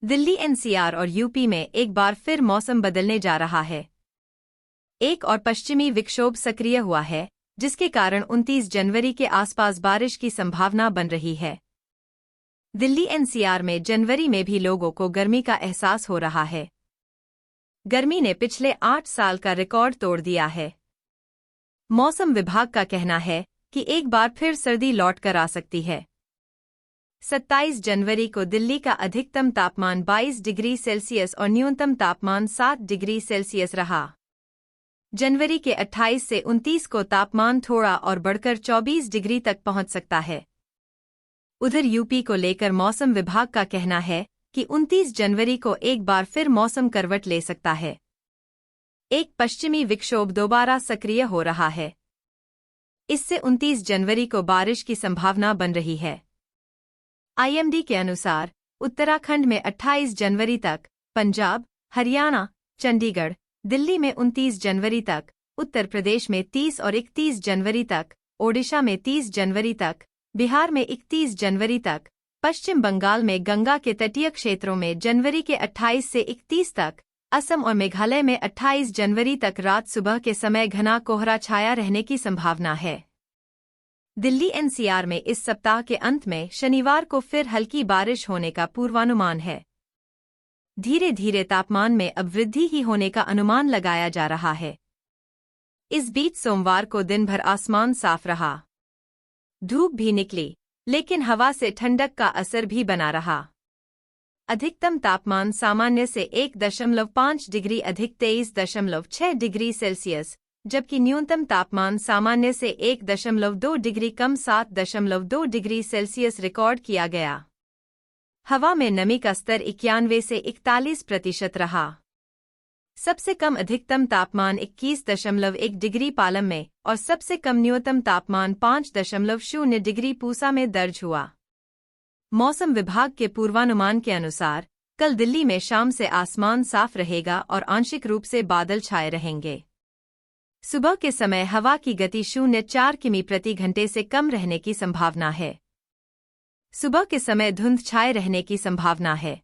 Delhi NCR और UP में एक बार फिर मौसम बदलने जा रहा है। एक और पश्चिमी विक्षोभ सक्रिय हुआ है, जिसके कारण 29 जनवरी के आसपास बारिश की संभावना बन रही है। दिल्ली एनसीआर में जनवरी में भी लोगों को गर्मी का एहसास हो रहा है। गर्मी ने पिछले 8 साल का रिकॉर्ड तोड़ दिया है। मौसम विभाग का कहना है कि एक बार फिर सर्दी लौट कर आ सकती है। 27 जनवरी को दिल्ली का अधिकतम तापमान 22 डिग्री सेल्सियस और न्यूनतम तापमान 7 डिग्री सेल्सियस रहा। जनवरी के 28 से 29 को तापमान थोड़ा और बढ़कर 24 डिग्री तक पहुंच सकता है। उधर यूपी को लेकर मौसम विभाग का कहना है कि 29 जनवरी को एक बार फिर मौसम करवट ले सकता है। एक पश्चिमी विक्षोभ दोबारा सक्रिय हो रहा है। इससे 29 जनवरी को बारिश की संभावना बन रही है। आईएमडी के अनुसार उत्तराखंड में 28 जनवरी तक, पंजाब, हरियाणा, चंडीगढ़, दिल्ली में 29 जनवरी तक, उत्तर प्रदेश में 30 और 31 जनवरी तक, ओडिशा में 30 जनवरी तक, बिहार में 31 जनवरी तक, पश्चिम बंगाल में गंगा के तटीय क्षेत्रों में जनवरी के 28 से 31 तक, असम और मेघालय में 28 जनवरी तक रात सुबह के समय घना कोहरा छाया रहने की संभावना है। दिल्ली एनसीआर में इस सप्ताह के अंत में शनिवार को फिर हल्की बारिश होने का पूर्वानुमान है। धीरे धीरे तापमान में अब वृद्धि ही होने का अनुमान लगाया जा रहा है। इस बीच सोमवार को दिन भर आसमान साफ रहा। धूप भी निकली, लेकिन हवा से ठंडक का असर भी बना रहा। अधिकतम तापमान सामान्य से 1.5 डिग्री अधिक 23.6 डिग्री सेल्सियस, जबकि न्यूनतम तापमान सामान्य से 1.2 डिग्री कम 7.2 डिग्री सेल्सियस रिकॉर्ड किया गया। हवा में नमी का स्तर 91 से 41% रहा। सबसे कम अधिकतम तापमान 21.1 डिग्री पालम में और सबसे कम न्यूनतम तापमान 5.0 डिग्री पूसा में दर्ज हुआ। मौसम विभाग के पूर्वानुमान के अनुसार कल दिल्ली में शाम से आसमान साफ रहेगा और आंशिक रूप से बादल छाए रहेंगे। सुबह के समय हवा की गति 0.4 किमी प्रति घंटे से कम रहने की संभावना है। सुबह के समय धुंध छाए रहने की संभावना है।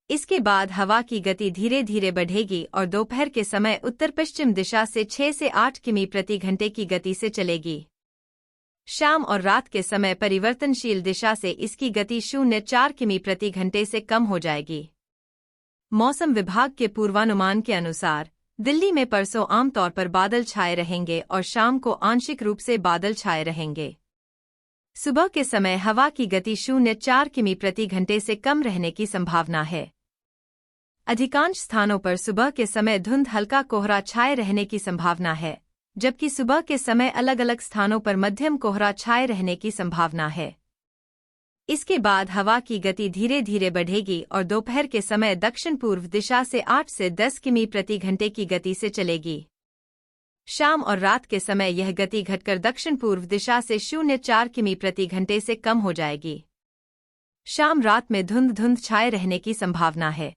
इसके बाद हवा की गति धीरे धीरे बढ़ेगी और दोपहर के समय उत्तर पश्चिम दिशा से 6 से 8 किमी प्रति घंटे की गति से चलेगी। शाम और रात के समय परिवर्तनशील दिशा से इसकी गति 0.4 किमी प्रति घंटे से कम हो जाएगी। मौसम विभाग के पूर्वानुमान के अनुसार दिल्ली में परसों आमतौर पर बादल छाए रहेंगे और शाम को आंशिक रूप से बादल छाए रहेंगे। सुबह के समय हवा की गति 0.4 किमी प्रति घंटे से कम रहने की संभावना है। अधिकांश स्थानों पर सुबह के समय धुंध हल्का कोहरा छाए रहने की संभावना है, जबकि सुबह के समय अलग अलग स्थानों पर मध्यम कोहरा छाए रहने की संभावना है। इसके बाद हवा की गति धीरे धीरे बढ़ेगी और दोपहर के समय दक्षिण पूर्व दिशा से 8 से 10 किमी प्रति घंटे की गति से चलेगी। शाम और रात के समय यह गति घटकर दक्षिण पूर्व दिशा से 0.4 किमी प्रति घंटे से कम हो जाएगी। शाम रात में धुंध छाए रहने की संभावना है।